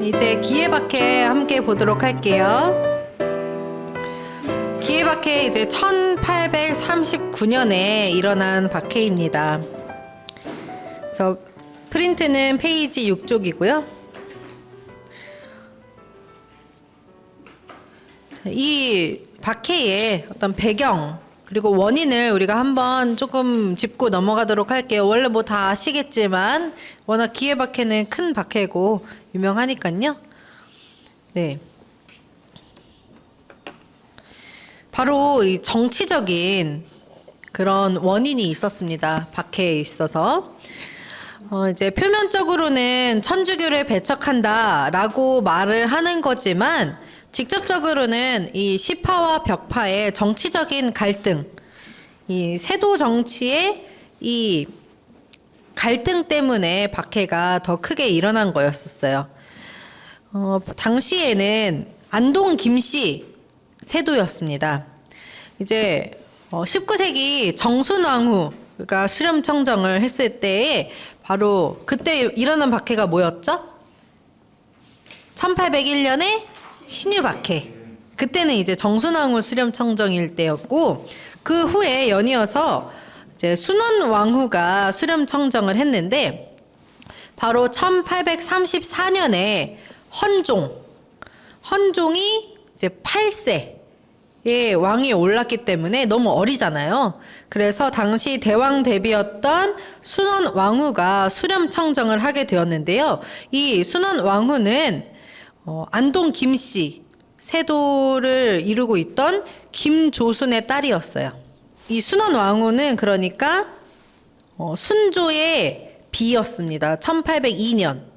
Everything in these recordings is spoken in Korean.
이제 기예박해 함께 보도록 할게요. 기예박해 이제 1839년에 일어난 박해입니다. 그래서 프린트는 페이지 6쪽이고요. 이 박해의 어떤 배경 그리고 원인을 우리가 한번 조금 짚고 넘어가도록 할게요. 원래 뭐 다 아시겠지만 워낙 기예박해는 큰 박해고 유명하니까요. 네. 바로 이 정치적인 그런 원인이 있었습니다. 박해에 있어서. 이제 표면적으로는 천주교를 배척한다라고 말을 하는 거지만 직접적으로는 이 시파와 벽파의 정치적인 갈등, 이 세도 정치의 이 갈등 때문에 박해가 더 크게 일어난 거였었어요. 당시에는 안동 김씨 세도였습니다. 이제 19세기 정순왕후가 수렴청정을 했을 때에 바로 그때 일어난 박해가 뭐였죠? 1801년에 신유박해. 그때는 이제 정순왕후 수렴청정일 때였고 그 후에 연이어서 이제 순원왕후가 수렴청정을 했는데 바로 1834년에 헌종이 이제 8세의 왕이 올랐기 때문에 너무 어리잖아요. 그래서 당시 대왕 대비였던 순원왕후가 수렴청정을 하게 되었는데요. 이 순원왕후는 안동 김씨 세도를 이루고 있던 김조순의 딸이었어요. 이 순원왕후는 그러니까 순조의 비였습니다. 1802년.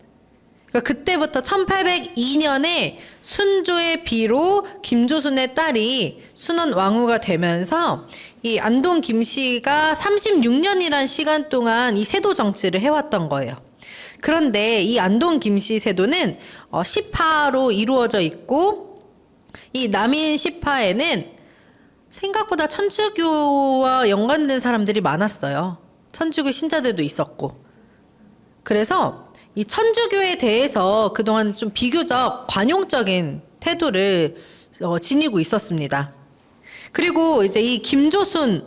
그러니까 그때부터 1802년에 순조의 비로 김조순의 딸이 순원왕후가 되면서 이 안동 김씨가 36년이란 시간 동안 이 세도 정치를 해왔던 거예요. 그런데 이 안동 김씨 세도는 시파로 이루어져 있고 이 남인 시파에는 생각보다 천주교와 연관된 사람들이 많았어요. 천주교 신자들도 있었고. 그래서 이 천주교에 대해서 그동안 좀 비교적 관용적인 태도를 지니고 있었습니다. 그리고 이제 이 김조순이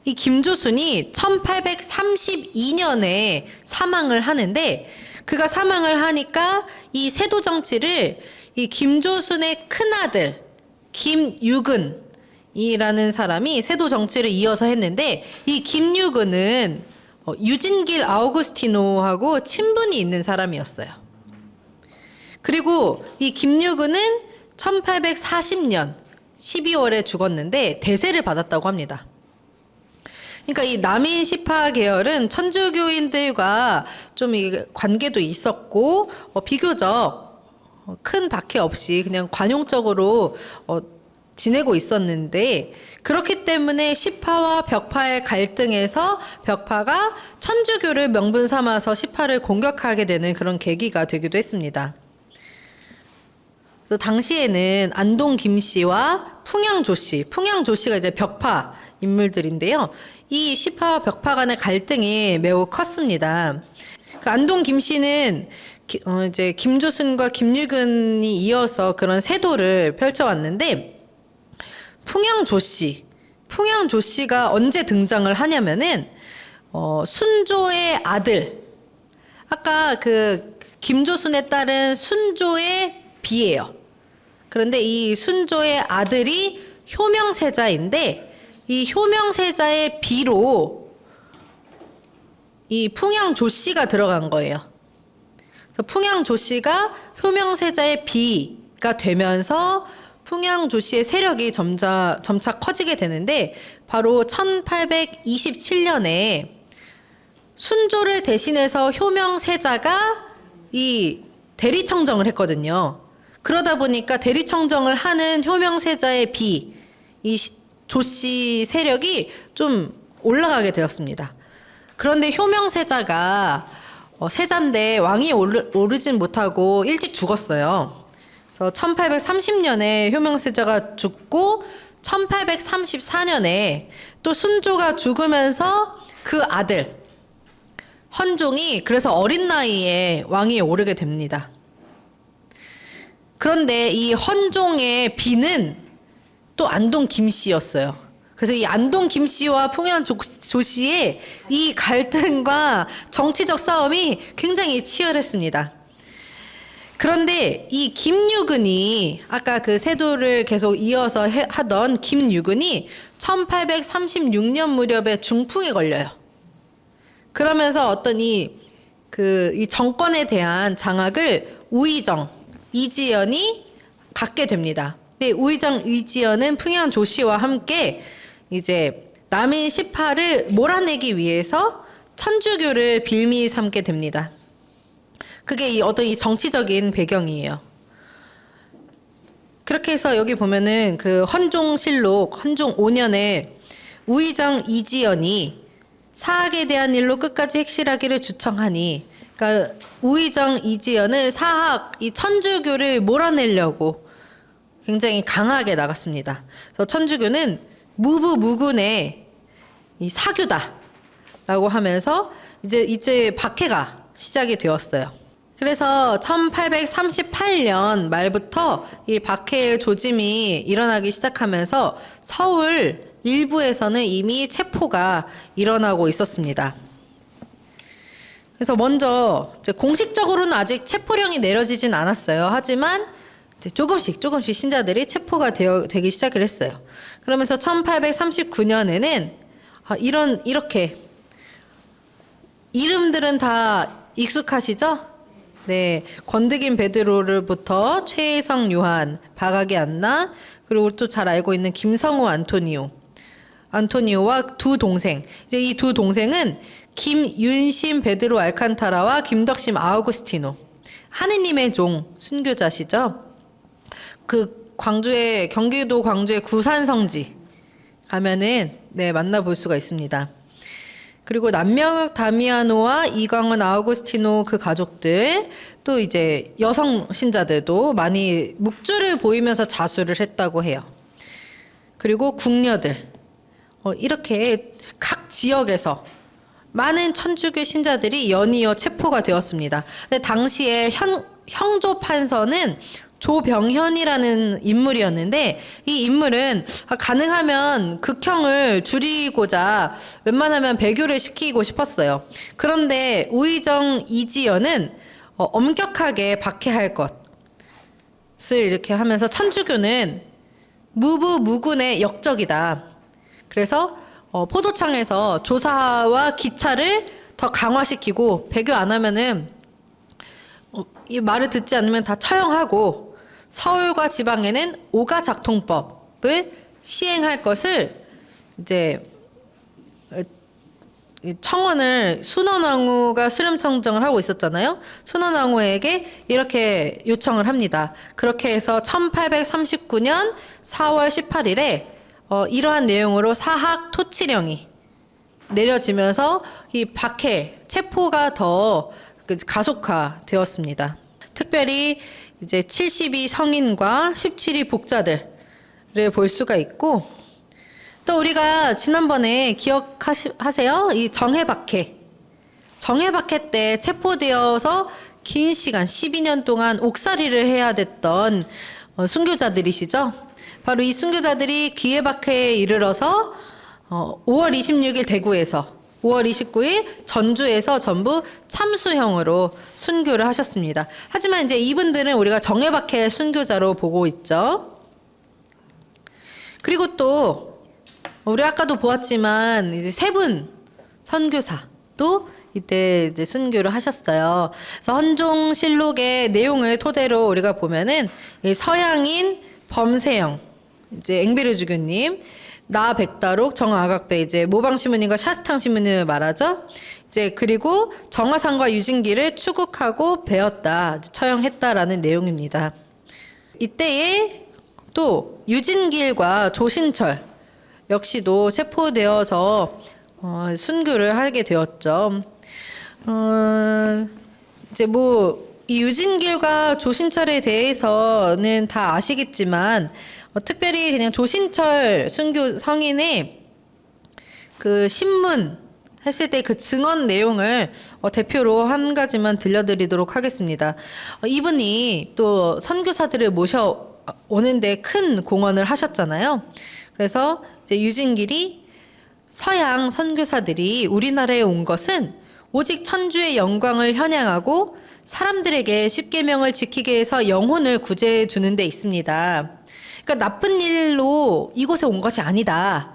1832년에 사망을 하는데 그가 사망을 하니까 이 세도 정치를 이 김조순의 큰아들 김유근이라는 사람이 세도 정치를 이어서 했는데 이 김유근은 유진길 아우구스티노하고 친분이 있는 사람이었어요. 그리고 이 김유근은 1840년 12월에 죽었는데 대세를 받았다고 합니다. 그러니까 이 남인 시파 계열은 천주교인들과 좀 관계도 있었고 비교적 큰 박해 없이 그냥 관용적으로 지내고 있었는데 그렇기 때문에 시파와 벽파의 갈등에서 벽파가 천주교를 명분 삼아서 시파를 공격하게 되는 그런 계기가 되기도 했습니다. 당시에는 안동 김씨와 풍양조씨가 이제 벽파 인물들인데요. 이 시파와 벽파 간의 갈등이 매우 컸습니다. 안동 김씨는 이제 김조순과 김유근이 이어서 그런 세도를 펼쳐왔는데 풍양조씨가 언제 등장을 하냐면은 순조의 아들, 아까 그 김조순의 딸은 순조의 비예요. 그런데 이 순조의 아들이 효명세자인데 이 효명세자의 비로 이 풍양조씨가 들어간 거예요. 그래서 풍양조씨가 효명세자의 비가 되면서 풍양조씨의 세력이 점차 커지게 되는데 바로 1827년에 순조를 대신해서 효명세자가 이 대리청정을 했거든요. 그러다 보니까 대리청정을 하는 효명세자의 비, 이 조씨 세력이 좀 올라가게 되었습니다. 그런데 효명세자가 세자인데 왕이 오르진 못하고 일찍 죽었어요. 그래서 1830년에 효명세자가 죽고 1834년에 또 순조가 죽으면서 그 아들 헌종이 그래서 어린 나이에 왕위에 오르게 됩니다. 그런데 이 헌종의 비는 또 안동 김씨였어요. 그래서 이 안동 김씨와 풍현 조씨의 이 갈등과 정치적 싸움이 굉장히 치열했습니다. 그런데 이 김유근이 아까 그 세도를 계속 이어서 하던 김유근이 1836년 무렵에 중풍에 걸려요. 그러면서 어떤 이 정권에 대한 장악을 우의정, 이지연이 갖게 됩니다. 근데 우의정, 이지연은 풍현 조씨와 함께 이제 남인 18을 몰아내기 위해서 천주교를 빌미 삼게 됩니다. 그게 이 어떤 이 정치적인 배경이에요. 그렇게 해서 여기 보면은 그 헌종실록, 헌종 5년에 우의정 이지연이 사학에 대한 일로 끝까지 핵실하기를 주청하니, 그러니까 우의정 이지연은 사학, 이 천주교를 몰아내려고 굉장히 강하게 나갔습니다. 그래서 천주교는 무부무군의 이 사규다라고 하면서 이제 박해가 시작이 되었어요. 그래서 1838년 말부터 이 박해 조짐이 일어나기 시작하면서 서울 일부에서는 이미 체포가 일어나고 있었습니다. 그래서 먼저 이제 공식적으로는 아직 체포령이 내려지진 않았어요. 하지만 이제 조금씩 신자들이 체포가 되기 시작을 했어요. 그러면서 1839년에는 이렇게 이름들은 다 익숙하시죠? 네, 권득인 베드로르부터 최혜성 요한, 박학의 안나, 그리고 또 잘 알고 있는 김성호 안토니오와 두 동생. 이제 이 두 동생은 김윤심 베드로 알칸타라와 김덕심 아우구스티노, 하느님의 종 순교자시죠. 그 경기도 광주의 구산성지 가면은 만나볼 수가 있습니다. 그리고 남명혁 다미아노와 이광원 아우구스티노 그 가족들, 또 이제 여성 신자들도 많이 묵주를 보이면서 자수를 했다고 해요. 그리고 궁녀들, 이렇게 각 지역에서 많은 천주교 신자들이 연이어 체포가 되었습니다. 근데 당시에 형조 판서는 조병현이라는 인물이었는데, 이 인물은 가능하면 극형을 줄이고자 웬만하면 배교를 시키고 싶었어요. 그런데 우의정 이지연은 엄격하게 박해할 것을 이렇게 하면서 천주교는 무부무군의 역적이다. 그래서 포도청에서 조사와 기차를 더 강화시키고, 배교 안 하면은 이 말을 듣지 않으면 다 처형하고, 서울과 지방에는 오가작통법을 시행할 것을 이제 청원을 순원왕후가 수렴청정을 하고 있었잖아요. 순원왕후에게 이렇게 요청을 합니다. 그렇게 해서 1839년 4월 18일에 이러한 내용으로 사학 토치령이 내려지면서 이 박해, 체포가 더 가속화되었습니다. 특별히 이제 72 성인과 17위 복자들을 볼 수가 있고, 또 우리가 지난번에 기억하세요? 이 정해박해 때 체포되어서 긴 시간 12년 동안 옥살이를 해야 됐던 순교자들이시죠. 바로 이 순교자들이 기해박해에 이르러서 5월 26일 대구에서 5월 29일 전주에서 전부 참수형으로 순교를 하셨습니다. 하지만 이제 이분들은 우리가 정해박해 순교자로 보고 있죠. 그리고 또 우리 아까도 보았지만 이제 세 분 선교사도 이때 이제 순교를 하셨어요. 그래서 헌종실록의 내용을 토대로 우리가 보면은 서양인 범세영, 이제 앵베르 주교님, 나 백다록, 정아각배, 이제 모방 신부님과 샤스탕 신부님을 말하죠. 이제 그리고 정화상과 유진기를 추국하고 배웠다, 처형했다라는 내용입니다. 이때에 또 유진길과 조신철 역시도 체포되어서 순교를 하게 되었죠. 이제 이 유진길과 조신철에 대해서는 다 아시겠지만, 특별히 그냥 조신철 순교 성인의 그 신문 했을 때 그 증언 내용을 대표로 한 가지만 들려드리도록 하겠습니다. 이분이 또 선교사들을 모셔오는데 큰 공헌을 하셨잖아요. 그래서 이제 유진길이 서양 선교사들이 우리나라에 온 것은 오직 천주의 영광을 현양하고 사람들에게 십계명을 지키게 해서 영혼을 구제해 주는 데 있습니다. 그러니까 나쁜 일로 이곳에 온 것이 아니다.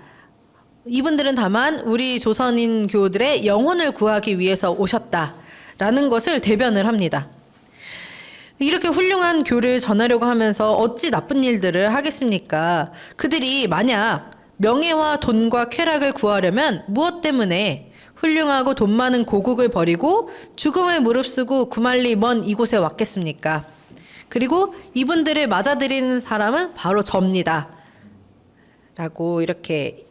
이분들은 다만 우리 조선인 교우들의 영혼을 구하기 위해서 오셨다라는 것을 대변을 합니다. 이렇게 훌륭한 교를 전하려고 하면서 어찌 나쁜 일들을 하겠습니까? 그들이 만약 명예와 돈과 쾌락을 구하려면 무엇 때문에 훌륭하고 돈 많은 고국을 버리고 죽음을 무릅쓰고 구만리 먼 이곳에 왔겠습니까? 그리고 이분들을 맞아들이는 사람은 바로 접니다. 라고 이렇게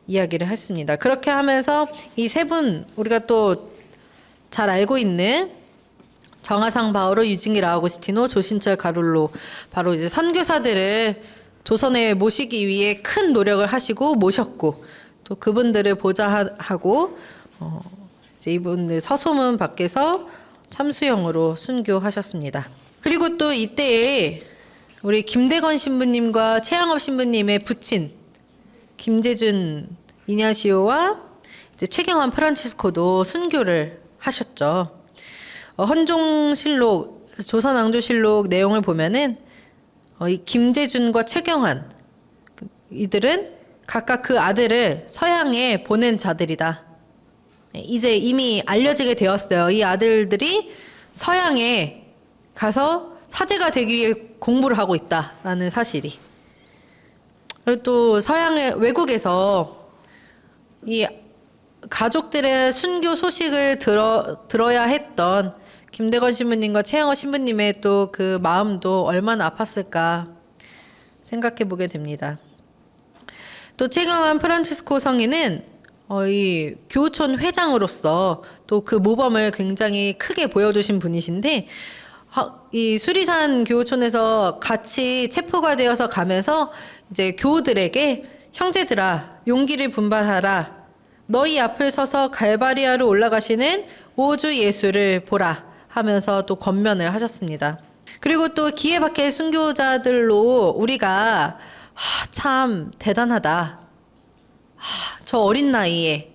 이야기를 했습니다. 그렇게 하면서 이 세 분, 우리가 또 잘 알고 있는 정하상 바오로, 유진길 아우구스티노, 조신철 가룰로, 바로 이제 선교사들을 조선에 모시기 위해 큰 노력을 하시고 모셨고, 또 그분들을 보좌하고 이제 이분들 서소문 밖에서 참수형으로 순교하셨습니다. 그리고 또 이때에 우리 김대건 신부님과 최양업 신부님의 부친 김재준 이냐시오와 이제 최경환 프란치스코도 순교를 하셨죠. 헌종실록, 조선왕조실록 내용을 보면은 이 김재준과 최경환 이들은 각각 그 아들을 서양에 보낸 자들이다. 이제 이미 알려지게 되었어요. 이 아들들이 서양에 가서 사제가 되기 위해 공부를 하고 있다라는 사실이. 그리고 또 서양의 외국에서 이 가족들의 순교 소식을 들어야 했던 김대건 신부님과 최영호 신부님의 또 그 마음도 얼마나 아팠을까 생각해 보게 됩니다. 또 최경환 프란치스코 성인은 이 교우촌 회장으로서 또 그 모범을 굉장히 크게 보여주신 분이신데, 이 수리산 교우촌에서 같이 체포가 되어서 가면서 이제 교우들에게 형제들아 용기를 분발하라. 너희 앞을 서서 갈바리아로 올라가시는 오주 예수를 보라 하면서 또 권면을 하셨습니다. 그리고 또 기에 박해 순교자들로 우리가 참 대단하다. 저 어린 나이에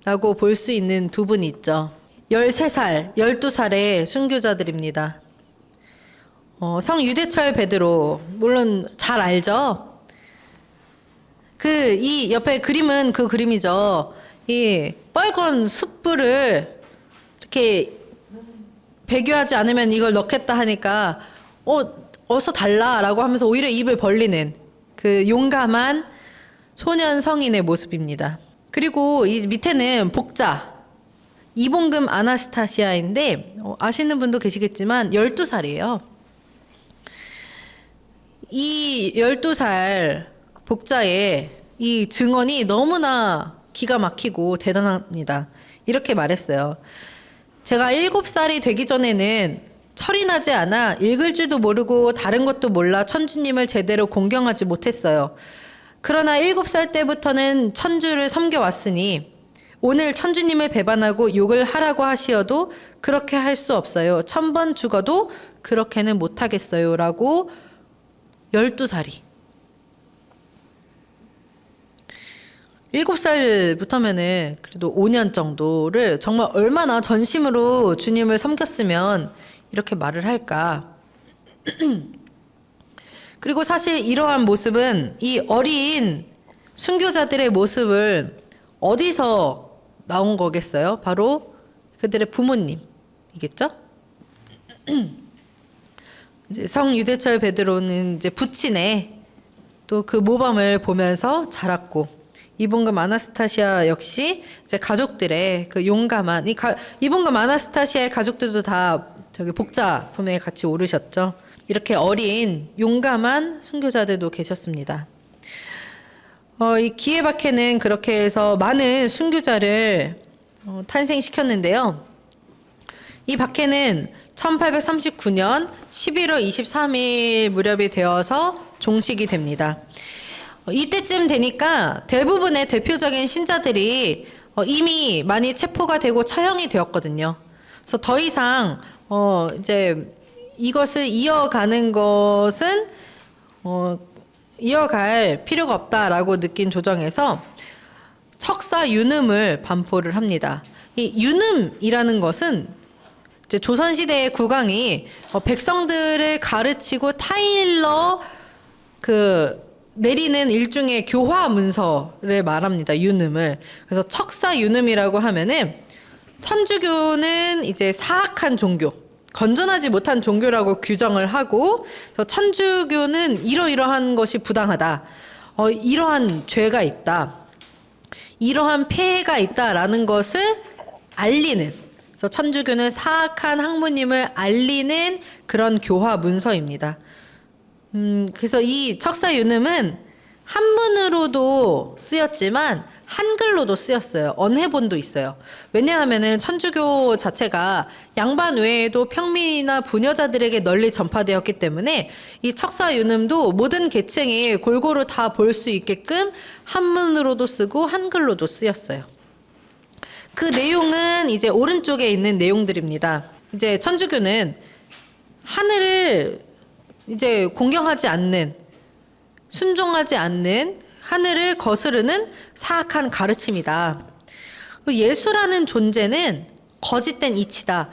라고 볼 수 있는 두 분이 있죠. 13살, 12살의 순교자들입니다. 성 유대철 베드로, 물론 잘 알죠? 이 옆에 그림은 그 그림이죠. 이 빨간 숯불을 이렇게 배교하지 않으면 이걸 넣겠다 하니까, 어서 달라라고 하면서 오히려 입을 벌리는 그 용감한 소년 성인의 모습입니다. 그리고 이 밑에는 복자, 이봉금 아나스타시아인데, 아시는 분도 계시겠지만 12살이에요. 이 12살 복자의 이 증언이 너무나 기가 막히고 대단합니다. 이렇게 말했어요. 제가 7살이 되기 전에는 철이 나지 않아 읽을 줄도 모르고 다른 것도 몰라 천주님을 제대로 공경하지 못했어요. 그러나 7살 때부터는 천주를 섬겨왔으니 오늘 천주님을 배반하고 욕을 하라고 하시어도 그렇게 할 수 없어요. 1000번 죽어도 그렇게는 못하겠어요. 라고 12살이. 7살부터면은 그래도 5년 정도를 정말 얼마나 전심으로 주님을 섬겼으면 이렇게 말을 할까. 그리고 사실 이러한 모습은 이 어린 순교자들의 모습을 어디서 나온 거겠어요? 바로 그들의 부모님이겠죠? 이제 성 유대철 베드로는 이제 부친의 또 그 모범을 보면서 자랐고, 이봉금 아나스타시아 역시 이제 가족들의 그 용감한 이봉금 아나스타시아의 가족들도 다 저기 복자품에 같이 오르셨죠. 이렇게 어린 용감한 순교자들도 계셨습니다. 이 기에 박해는 그렇게 해서 많은 순교자를 탄생시켰는데요. 이 박해는 1839년 11월 23일 무렵이 되어서 종식이 됩니다. 이때쯤 되니까 대부분의 대표적인 신자들이 이미 많이 체포가 되고 처형이 되었거든요. 그래서 더 이상 이제 이것을 이어가는 것은 이어갈 필요가 없다라고 느낀 조정에서 척사 유눔을 반포를 합니다. 이 유눔이라는 것은 이제 조선시대의 국왕이 백성들을 가르치고 타일러 내리는 일종의 교화 문서를 말합니다. 유눔을. 그래서 척사 유눔이라고 하면은 천주교는 이제 사악한 종교, 건전하지 못한 종교라고 규정을 하고, 그래서 천주교는 이러이러한 것이 부당하다. 이러한 죄가 있다. 이러한 폐해가 있다라는 것을 알리는, 그래서 천주교는 사악한 학문임을 알리는 그런 교화 문서입니다. 그래서 이 척사유눔은 한문으로도 쓰였지만 한글로도 쓰였어요. 언해본도 있어요. 왜냐하면은 천주교 자체가 양반 외에도 평민이나 부녀자들에게 널리 전파되었기 때문에 이 척사유눔도 모든 계층이 골고루 다 볼 수 있게끔 한문으로도 쓰고 한글로도 쓰였어요. 그 내용은 이제 오른쪽에 있는 내용들입니다. 이제 천주교는 하늘을 이제 공경하지 않는, 순종하지 않는, 하늘을 거스르는 사악한 가르침이다. 예수라는 존재는 거짓된 이치다.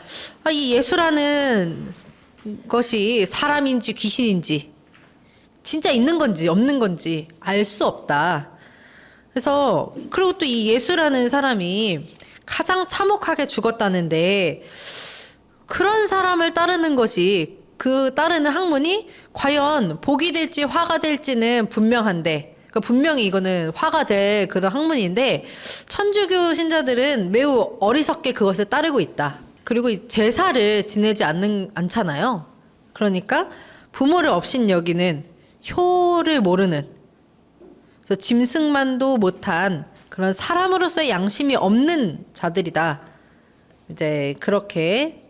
이 예수라는 것이 사람인지 귀신인지, 진짜 있는 건지 없는 건지 알 수 없다. 그래서 그리고 또 이 예수라는 사람이 가장 참혹하게 죽었다는데, 그런 사람을 따르는 것이, 그 따르는 학문이 과연 복이 될지 화가 될지는 분명한데, 그러니까 분명히 이거는 화가 될 그런 학문인데, 천주교 신자들은 매우 어리석게 그것을 따르고 있다. 그리고 제사를 지내지 않잖아요. 그러니까 부모를 업신 여기는, 효를 모르는, 그래서 짐승만도 못한 그런 사람으로서의 양심이 없는 자들이다. 이제 그렇게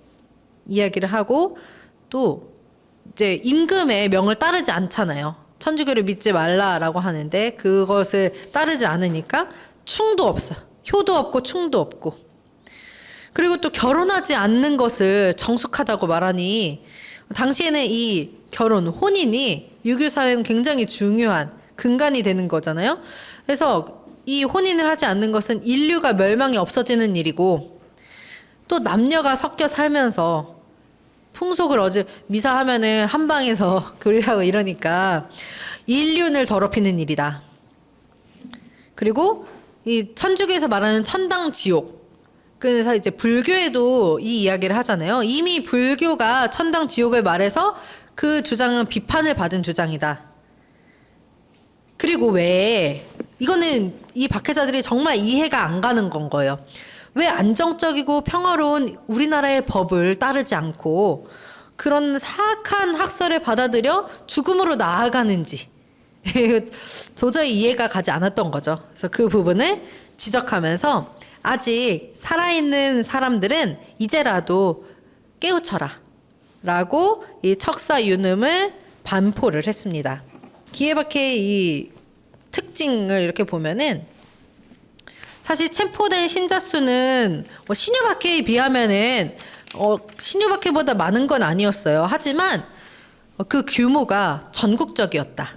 이야기를 하고, 또 이제 임금의 명을 따르지 않잖아요. 천주교를 믿지 말라라고 하는데 그것을 따르지 않으니까 충도 없어. 효도 없고 충도 없고. 그리고 또 결혼하지 않는 것을 정숙하다고 말하니, 당시에는 이 결혼, 혼인이 유교 사회는 굉장히 중요한 근간이 되는 거잖아요. 그래서 이 혼인을 하지 않는 것은 인류가 멸망이 없어지는 일이고, 또 남녀가 섞여 살면서 풍속을 미사하면은 한 방에서 교류하고 이러니까 인륜을 더럽히는 일이다. 그리고 이 천주교에서 말하는 천당 지옥. 그래서 이제 불교에도 이 이야기를 하잖아요. 이미 불교가 천당 지옥을 말해서 그 주장은 비판을 받은 주장이다. 그리고 왜 이거는 이 박해자들이 정말 이해가 안 가는 건 거예요. 왜 안정적이고 평화로운 우리나라의 법을 따르지 않고 그런 사악한 학설을 받아들여 죽음으로 나아가는지 도저히 이해가 가지 않았던 거죠. 그래서 그 부분을 지적하면서 아직 살아있는 사람들은 이제라도 깨우쳐라 라고 이 척사유눔을 반포를 했습니다. 기예박해의 이 특징을 이렇게 보면은, 사실 체포된 신자 수는 신유박해에 비하면은 신유박해보다 많은 건 아니었어요. 하지만 그 규모가 전국적이었다.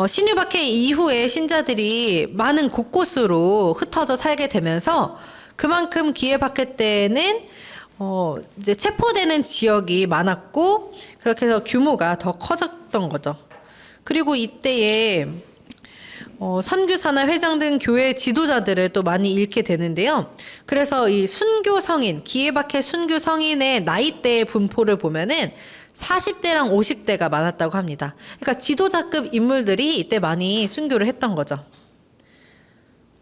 신유박해 이후에 신자들이 많은 곳곳으로 흩어져 살게 되면서 그만큼 기예박해 때는 이제 체포되는 지역이 많았고, 그렇게 해서 규모가 더 커졌던 거죠. 그리고 이때에 선교사나 회장 등 교회 지도자들을 또 많이 잃게 되는데요. 그래서 이 순교 성인, 기예박해 순교 성인의 나이대의 분포를 보면은 40대랑 50대가 많았다고 합니다. 그러니까 지도자급 인물들이 이때 많이 순교를 했던 거죠.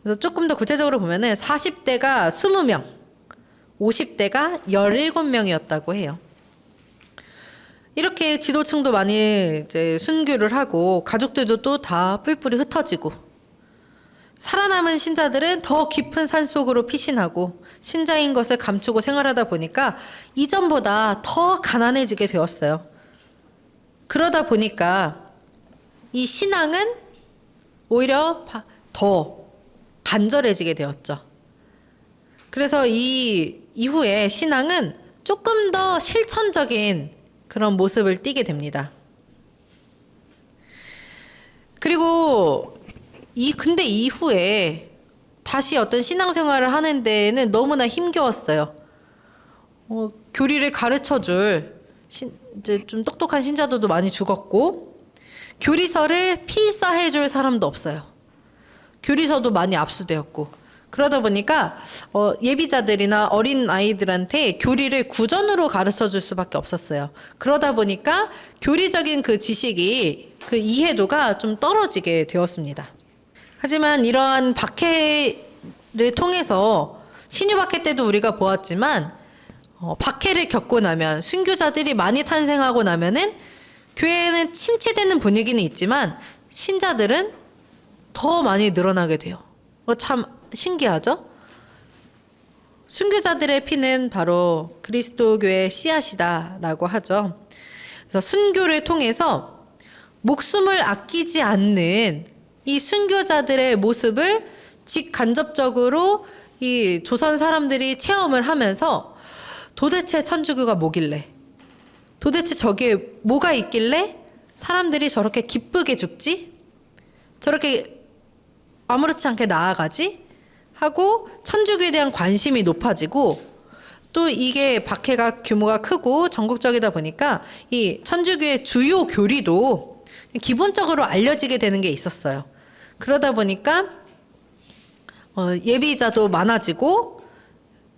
그래서 조금 더 구체적으로 보면은 40대가 20명, 50대가 17명이었다고 해요. 이렇게 지도층도 많이 이제 순교를 하고 가족들도 또 다 뿔뿔이 흩어지고, 살아남은 신자들은 더 깊은 산속으로 피신하고 신자인 것을 감추고 생활하다 보니까 이전보다 더 가난해지게 되었어요. 그러다 보니까 이 신앙은 오히려 더 간절해지게 되었죠. 그래서 이 이후에 신앙은 조금 더 실천적인 그런 모습을 띠게 됩니다. 그리고 근데 이후에 다시 어떤 신앙생활을 하는 데에는 너무나 힘겨웠어요. 교리를 가르쳐줄 이제 좀 똑똑한 신자들도 많이 죽었고, 교리서를 필사해줄 사람도 없어요. 교리서도 많이 압수되었고, 그러다 보니까 예비자들이나 어린 아이들한테 교리를 구전으로 가르쳐줄 수밖에 없었어요. 그러다 보니까 교리적인 그 지식이 그 이해도가 좀 떨어지게 되었습니다. 하지만 이러한 박해를 통해서 신유 박해 때도 우리가 보았지만 박해를 겪고 나면, 순교자들이 많이 탄생하고 나면은 교회는 침체되는 분위기는 있지만 신자들은 더 많이 늘어나게 돼요. 참 신기하죠? 순교자들의 피는 바로 그리스도교의 씨앗이다라고 하죠. 그래서 순교를 통해서 목숨을 아끼지 않는 이 순교자들의 모습을 직간접적으로 이 조선 사람들이 체험을 하면서 도대체 천주교가 뭐길래, 도대체 저기에 뭐가 있길래 사람들이 저렇게 기쁘게 죽지? 저렇게 아무렇지 않게 나아가지? 하고 천주교에 대한 관심이 높아지고, 또 이게 박해가 규모가 크고 전국적이다 보니까 이 천주교의 주요 교리도 기본적으로 알려지게 되는 게 있었어요. 그러다 보니까 예비자도 많아지고,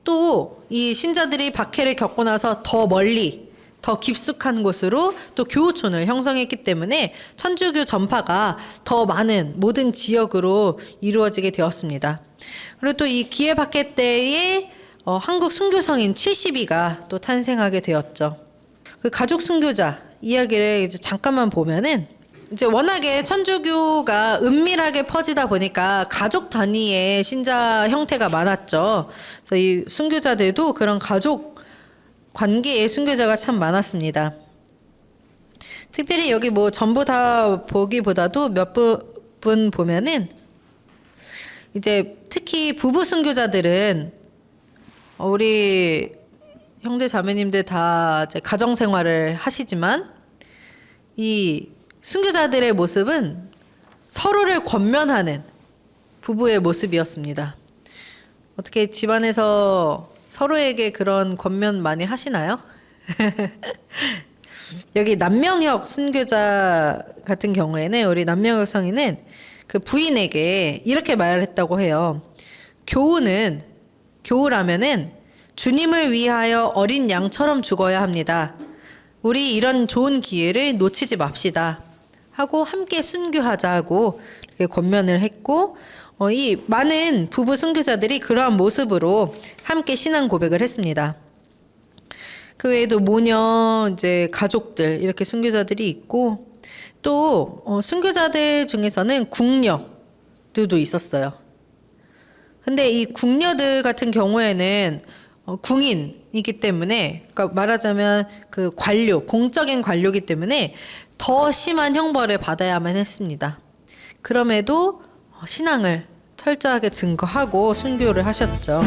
또 이 신자들이 박해를 겪고 나서 더 멀리 더 깊숙한 곳으로 또 교우촌을 형성했기 때문에 천주교 전파가 더 많은 모든 지역으로 이루어지게 되었습니다. 그리고 또 이 기해 박해 때에 한국 순교성인 70위가 또 탄생하게 되었죠. 그 가족 순교자 이야기를 이제 잠깐만 보면은, 이제 워낙에 천주교가 은밀하게 퍼지다 보니까 가족 단위의 신자 형태가 많았죠. 그래서 이 순교자들도 그런 가족 관계의 순교자가 참 많았습니다. 특별히 여기 뭐 전부 다 보기보다도 몇 분 보면은, 이제 특히 부부 순교자들은 우리 형제 자매님들 다 이제 가정 생활을 하시지만 이 순교자들의 모습은 서로를 권면하는 부부의 모습이었습니다. 어떻게 집안에서 서로에게 그런 권면 많이 하시나요? 여기 남명혁 순교자 같은 경우에는, 우리 남명혁 성인은 그 부인에게 이렇게 말했다고 해요. 교우라면은 주님을 위하여 어린 양처럼 죽어야 합니다. 우리 이런 좋은 기회를 놓치지 맙시다 하고 함께 순교하자고 이렇게 권면을 했고, 이 많은 부부 순교자들이 그러한 모습으로 함께 신앙 고백을 했습니다. 그 외에도 모녀, 이제 가족들, 이렇게 순교자들이 있고, 또 순교자들 중에서는 궁녀들도 있었어요. 근데 이 궁녀들 같은 경우에는 궁인이기 때문에, 그러니까 말하자면 그 관료, 공적인 관료이기 때문에 더 심한 형벌을 받아야만 했습니다. 그럼에도 신앙을 철저하게 증거하고 순교를 하셨죠.